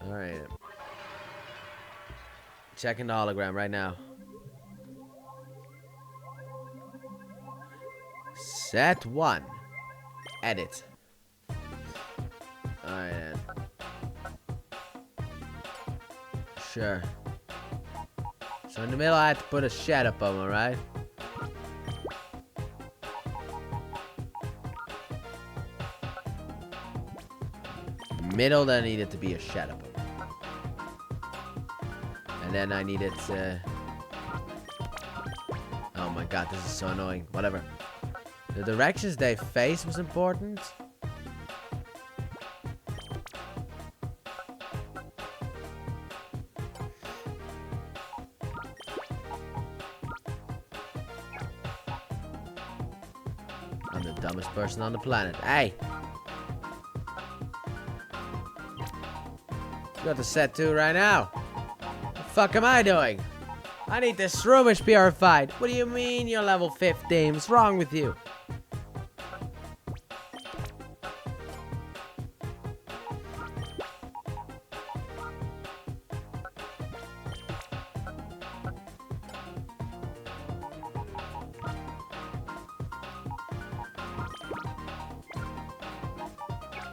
Alright. Checking the hologram right now. Set 1. Edit. Alright then. Sure. So in the middle I have to put a shadow Pokemon, right? Middle, there needed to be a shadow Pokemon. And then I needed oh my god, this is so annoying. Whatever. The directions they face was important. I'm the dumbest person on the planet. Hey! You got the set 2 right now. What the fuck am I doing? I need this rubbish purified. What do you mean you're level 15? What's wrong with you?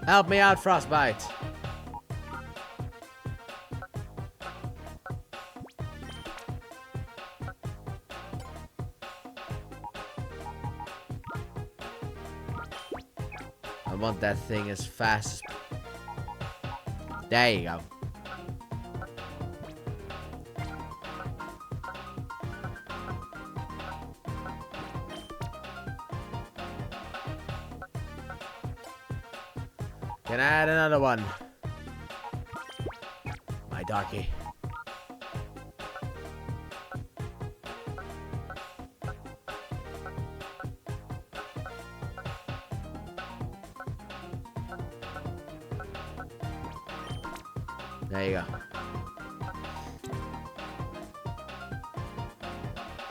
Help me out, Frostbite. I want that thing as fast as... There you go. Can I add another one? My darky. There you go.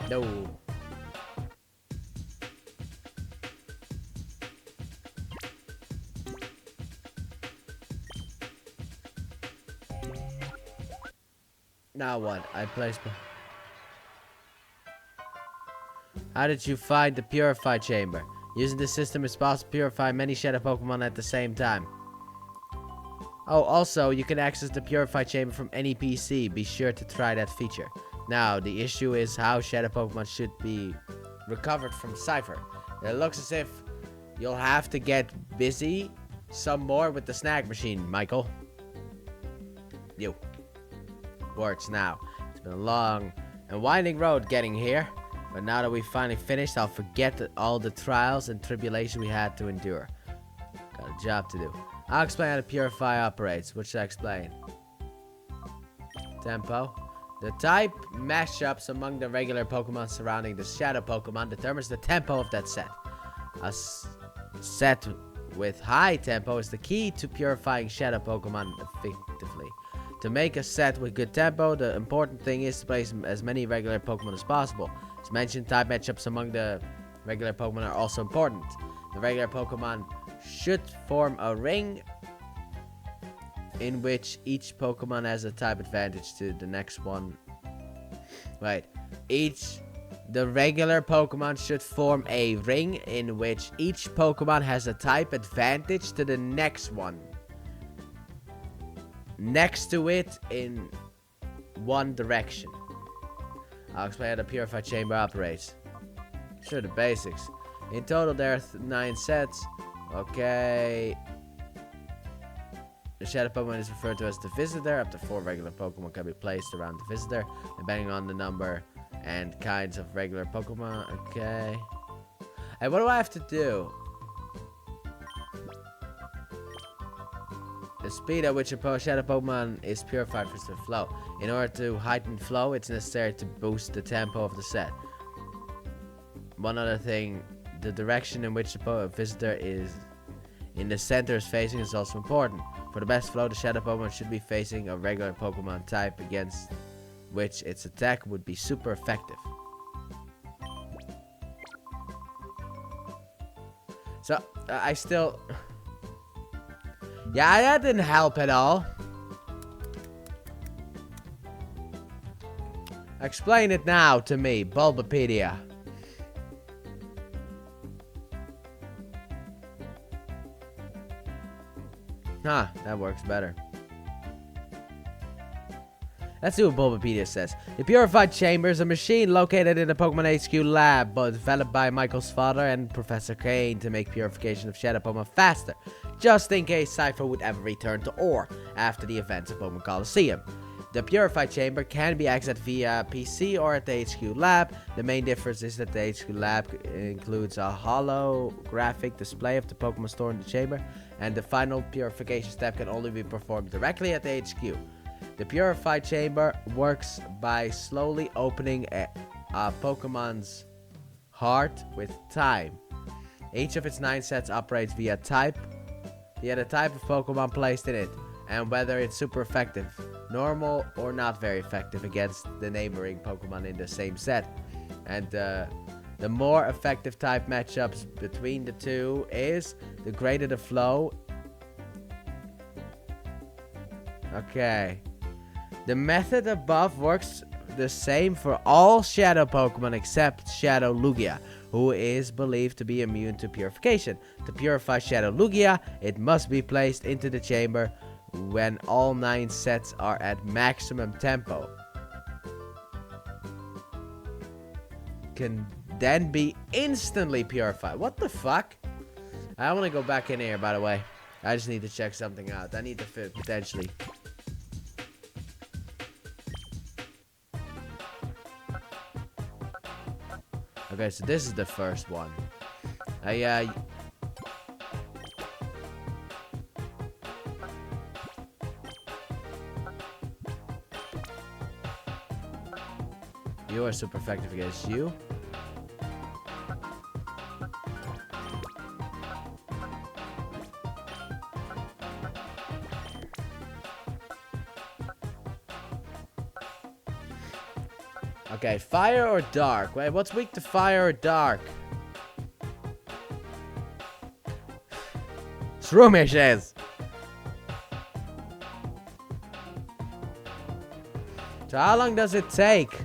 No. Now what? I placed... How did you find the Purify Chamber? Using the system is possible to purify many Shadow Pokemon at the same time. Oh, also, you can access the Purify Chamber from any PC. Be sure to try that feature. Now, the issue is how Shadow Pokemon should be recovered from Cypher. It looks as if you'll have to get busy some more with the snag machine, Michael. You. Works now. It's been a long and winding road getting here. But now that we've finally finished, I'll forget all the trials and tribulation we had to endure. Got a job to do. I'll explain how the Purify operates. What should I explain? Tempo. The type mashups among the regular Pokemon surrounding the Shadow Pokemon determines the tempo of that set. A set with high tempo is the key to purifying Shadow Pokemon effectively. To make a set with good tempo, the important thing is to place as many regular Pokemon as possible. As mentioned, type matchups among the regular Pokemon are also important. The regular Pokemon should form a ring in which each Pokemon has a type advantage to the next one. Right. The regular Pokemon should form a ring in which each Pokemon has a type advantage to the next one. Next to it in one direction. I'll explain how the Purify Chamber operates. Sure, the basics. In total, there are 9 sets. Okay. The Shadow Pokemon is referred to as the Visitor. Up to 4 regular Pokemon can be placed around the Visitor, depending on the number and kinds of regular Pokemon. Okay. And what do I have to do? The speed at which a Shadow Pokemon is purified for the flow. In order to heighten flow, it's necessary to boost the tempo of the set. One other thing, the direction in which the Visitor is in the center is facing is also important. For the best flow, the Shadow Pokemon should be facing a regular Pokemon type against which its attack would be super effective. So, I still... Yeah, that didn't help at all. Explain it now to me, Bulbapedia. Huh, that works better. Let's see what Bulbapedia says. The Purified Chamber is a machine located in the Pokemon HQ lab, but developed by Michael's father and Professor Kane to make purification of Shadow Pokemon faster, just in case Cypher would ever return to Ore after the events of Pokemon Coliseum. The Purified Chamber can be accessed via PC or at the HQ lab. The main difference is that the HQ lab includes a holographic display of the Pokemon stored in the chamber, and the final purification step can only be performed directly at the HQ. The Purified Chamber works by slowly opening a Pokemon's heart with time. Each of its 9 sets operates via the type of Pokemon placed in it, and whether it's super effective, normal, or not very effective against the neighboring Pokemon in the same set. And the more effective type matchups between the two is, the greater the flow. Okay. The method above works the same for all Shadow Pokemon except Shadow Lugia, who is believed to be immune to purification. To purify Shadow Lugia, it must be placed into the chamber when all 9 sets are at maximum tempo. Can then be instantly purified. What the fuck? I want to go back in here, by the way. I just need to check something out. I need to potentially... Okay, so this is the first one. You are super effective against you. Okay, fire or dark? Wait, what's weak to fire or dark? Shroomishes! So how long does it take?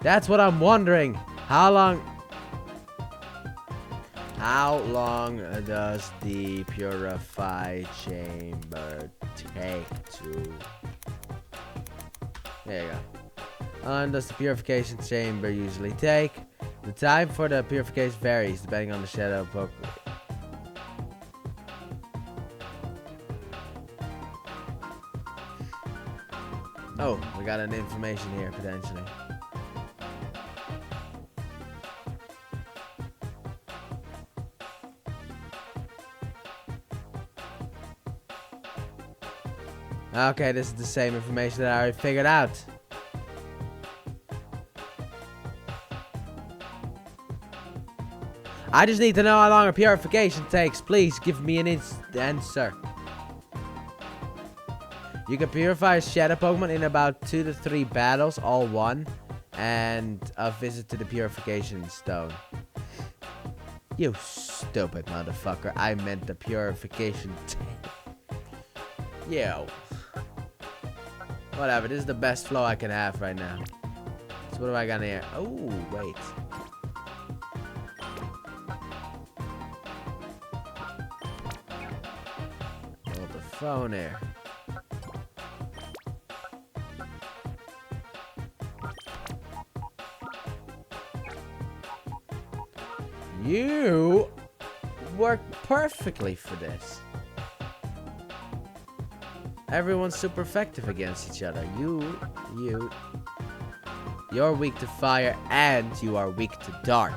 That's what I'm wondering. How long does the Purified Chamber take to... There you go. How long does the Purification Chamber usually take? The time for the purification varies depending on the Shadow Pokemon. Oh, we got an information here potentially. Okay, this is the same information that I already figured out. I just need to know how long a purification takes. Please give me an answer. You can purify a Shadow Pokemon in about 2 to 3 battles, all one, and a visit to the Purification Stone. You stupid motherfucker. I meant the Purification Yo. Whatever, this is the best flow I can have right now. So what do I got here? Oh, wait. Hold the phone here. You work perfectly for this. Everyone's super effective against each other. You're weak to fire and you are weak to dark.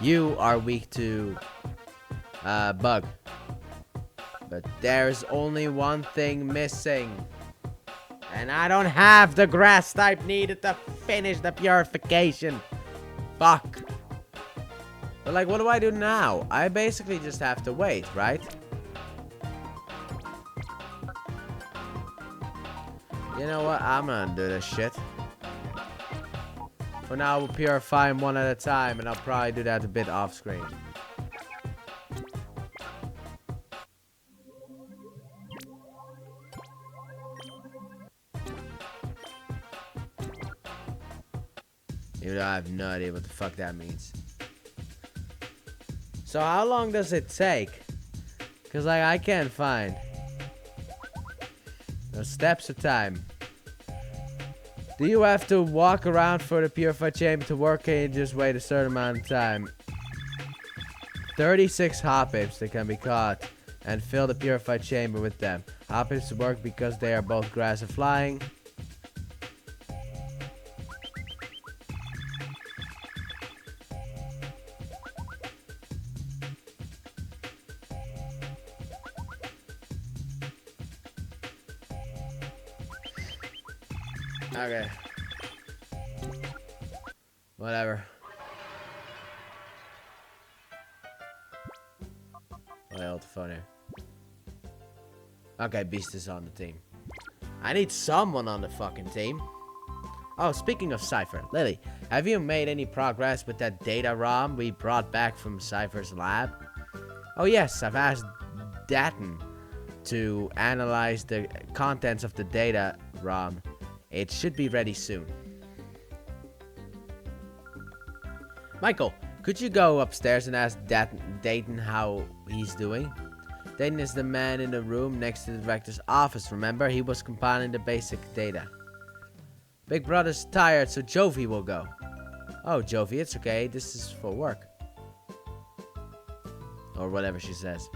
You are weak to bug. But there's only one thing missing. And I don't have the grass type needed to finish the purification. Fuck. But like, what do I do now? I basically just have to wait, right? You know what? I'm gonna do this shit. For now, we'll purify them one at a time, and I'll probably do that a bit off screen. Even though I have no idea what the fuck that means. So how long does it take? Because like, I can't find. The steps of time. Do you have to walk around for the purified chamber to work? Can you just wait a certain amount of time? 36 hop-pips that can be caught and fill the purified chamber with them. Hop-pips work because they are both grass and flying. Okay. Whatever. I hold the phone here. Okay, Beast is on the team. I need someone on the fucking team. Oh, speaking of Cypher, Lily, have you made any progress with that data ROM we brought back from Cypher's lab? Oh yes, I've asked Datton to analyze the contents of the data ROM. It should be ready soon. Michael, could you go upstairs and ask Dayton how he's doing? Dayton is the man in the room next to the director's office, remember? He was compiling the basic data. Big brother's tired, so Jovi will go. Oh, Jovi, it's okay. This is for work. Or whatever she says.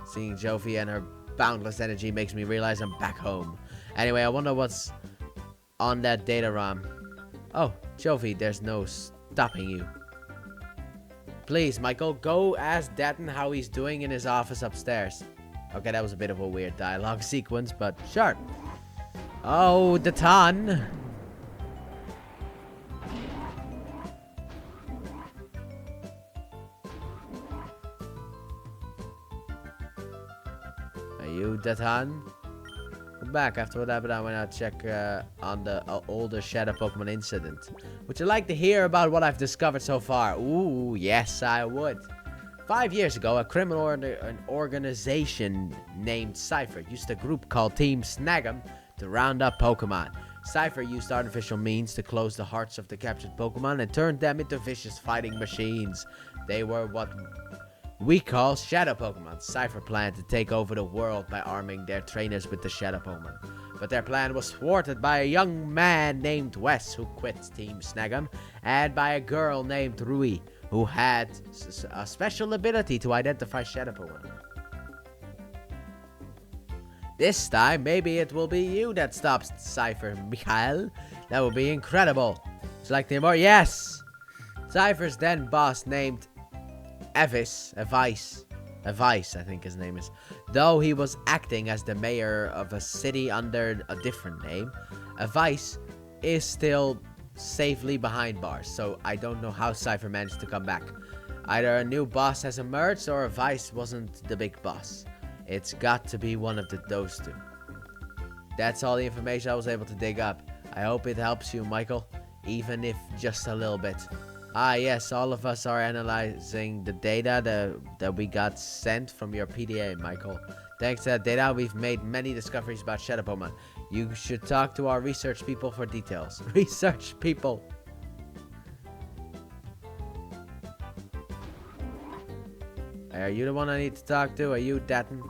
Seeing Jovi and her boundless energy makes me realize I'm back home. Anyway, I wonder what's on that data ROM. Oh, Jovi, there's no stopping you. Please, Michael, go ask Datton how he's doing in his office upstairs. Okay, that was a bit of a weird dialogue sequence, but sure. Oh, Datton. Are you Datton? Come back. After what happened, I went out to check on the older Shadow Pokemon incident. Would you like to hear about what I've discovered so far? Ooh, yes, I would. 5 years ago, a criminal organization named Cypher used a group called Team Snag'em to round up Pokemon. Cypher used artificial means to close the hearts of the captured Pokemon and turned them into vicious fighting machines. They were what we call Shadow Pokemon. Cypher planned to take over the world by arming their trainers with the Shadow Pokemon. But their plan was thwarted by a young man named Wes, who quit Team Snag'em, and by a girl named Rui, who had a special ability to identify Shadow Pokemon. This time, maybe it will be you that stops Cypher, Mikhail. That would be incredible. Would you like to hear more? Yes! Cypher's then boss named Evis, I think his name is. Though he was acting as the mayor of a city under a different name, Evis is still safely behind bars, so I don't know how Cypher managed to come back. Either a new boss has emerged or Evis wasn't the big boss. It's got to be one of those two. That's all the information I was able to dig up. I hope it helps you, Michael, even if just a little bit. Yes, all of us are analyzing the data that we got sent from your PDA, Michael. Thanks to that data, we've made many discoveries about Shadow Pokemon. You should talk to our research people for details. Research people. Are you the one I need to talk to? Are you Datton?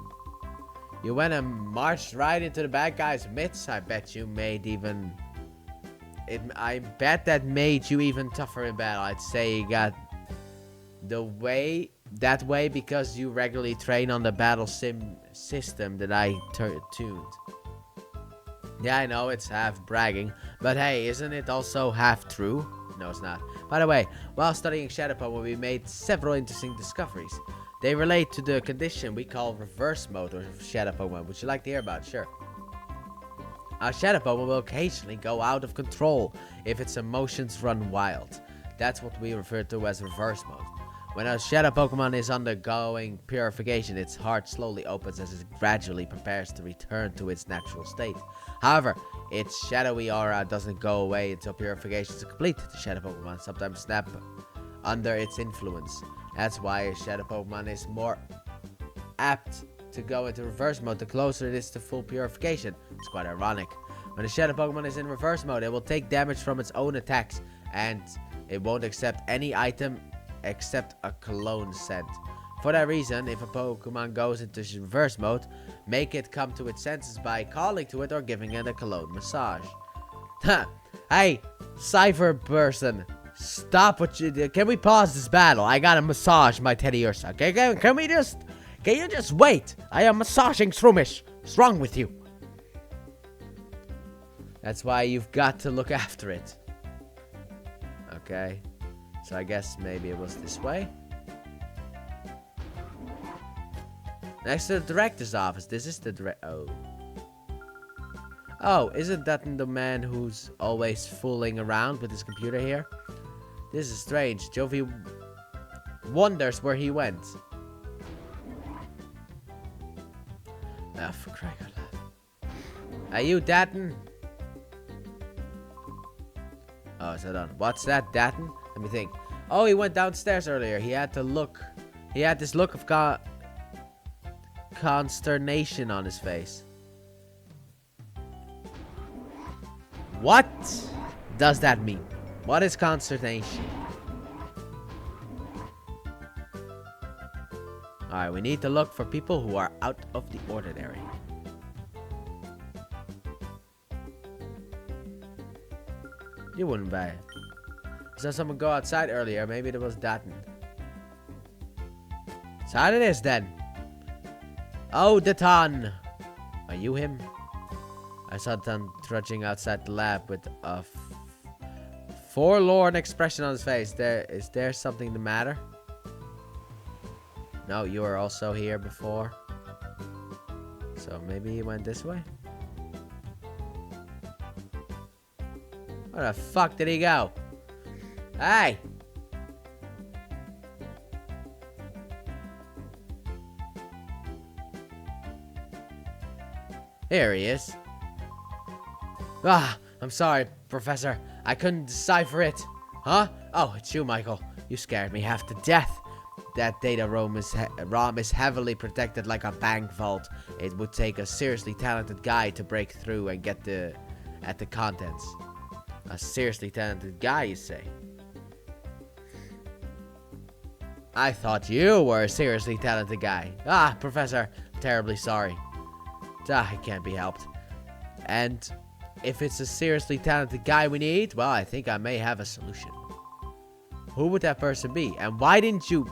You went and marched right into the bad guy's midst? I bet you made even... I bet that made you even tougher in battle. I'd say you got that way because you regularly train on the battle sim system that I tuned. Yeah, I know it's half bragging, but hey, isn't it also half true? No, it's not. By the way, while studying Shadow Pokemon, we made several interesting discoveries. They relate to the condition we call reverse mode of Shadow Pokemon. Would you like to hear about it? Sure. Our Shadow Pokemon will occasionally go out of control if its emotions run wild. That's what we refer to as reverse mode. When a Shadow Pokemon is undergoing purification, its heart slowly opens as it gradually prepares to return to its natural state. However, its shadowy aura doesn't go away until purification is complete. The Shadow Pokemon sometimes snap under its influence. That's why a Shadow Pokemon is more apt to go into reverse mode the closer it is to full purification. It's quite ironic. When the Shadow Pokemon is in reverse mode, it will take damage from its own attacks, and it won't accept any item except a cologne scent. For that reason, if a Pokemon goes into reverse mode, make it come to its senses by calling to it or giving it a cologne massage. Hey, Cypher person, stop what you do. Can we pause this battle? I gotta massage my Teddy Ursa. Okay, can you just wait? I am massaging Shroomish. What's wrong with you? That's why you've got to look after it. Okay, so I guess maybe it was this way. Next to the director's office. This is the Oh, isn't that the man who's always fooling around with his computer here? This is strange. Jovi wonders where he went. Ah, for crying out loud. Are you Datton? Oh, is that on? What's that, Datton? Let me think. Oh, he went downstairs earlier. He had this look of consternation on his face. What does that mean? What is consternation? Alright, we need to look for people who are out of the ordinary. You wouldn't buy it. I saw someone go outside earlier. Maybe it was Datton. So how it is then? Oh, Datton! Are you him? I saw Datton trudging outside the lab with a forlorn expression on his face. Is there something the matter? No, you were also here before. So maybe he went this way? Where the fuck did he go? Hey! Here he is. Ah, I'm sorry, Professor. I couldn't decipher it. Huh? Oh, it's you, Michael. You scared me half to death. That data ROM is heavily protected like a bank vault. It would take a seriously talented guy to break through and get at the contents. A seriously talented guy, you say? I thought you were a seriously talented guy. Ah, Professor, terribly sorry. Ah, it can't be helped. And if it's a seriously talented guy we need, well, I think I may have a solution. Who would that person be? And why didn't you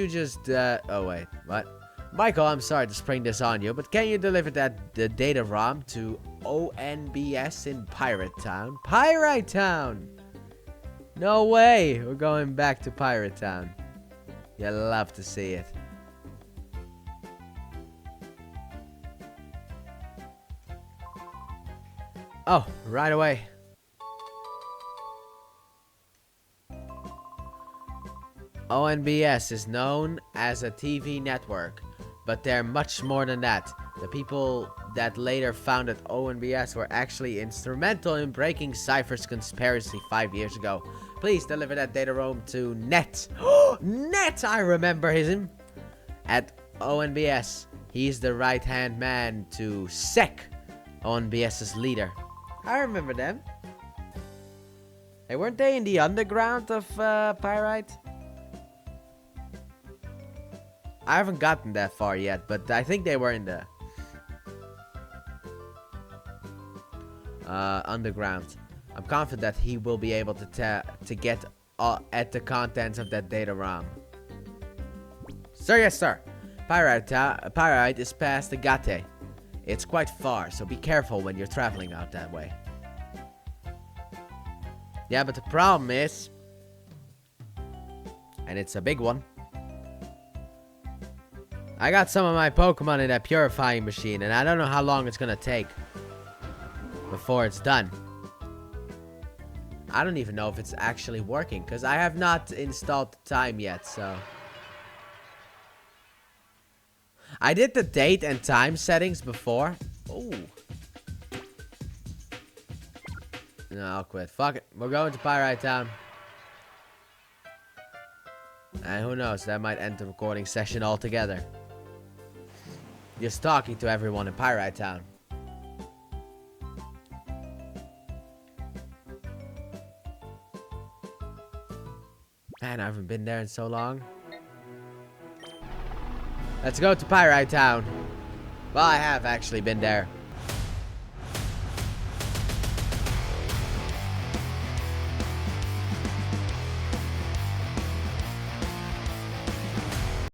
just, oh wait, what? Michael, I'm sorry to spring this on you, but can you deliver the data ROM to ONBS in Pirate Town? Pirate Town! No way! We're going back to Pirate Town. You'll love to see it. Oh, right away. ONBS is known as a TV network, but they're much more than that. The people that later founded ONBS were actually instrumental in breaking Cypher's conspiracy 5 years ago. Please deliver that data ROM to Net. Net, I remember him. At ONBS, he's the right-hand man to Sec, ONBS's leader. I remember them. Hey, weren't they in the underground of Pyrite? I haven't gotten that far yet, but I think they were in the underground. I'm confident that he will be able to get at the contents of that data ROM. Sir, yes, sir. Pyrite is past the Gate. It's quite far, so be careful when you're traveling out that way. Yeah, but the problem is, and it's a big one, I got some of my Pokemon in that purifying machine, and I don't know how long it's gonna take before it's done. I don't even know if it's actually working, because I have not installed the time yet, so... I did the date and time settings before. Ooh. No, I'll quit. Fuck it. We're going to Pyrite Town. And who knows, that might end the recording session altogether. Just talking to everyone in Pyrite Town. Man, I haven't been there in so long. Let's go to Pyrite Town. Well, I have actually been there.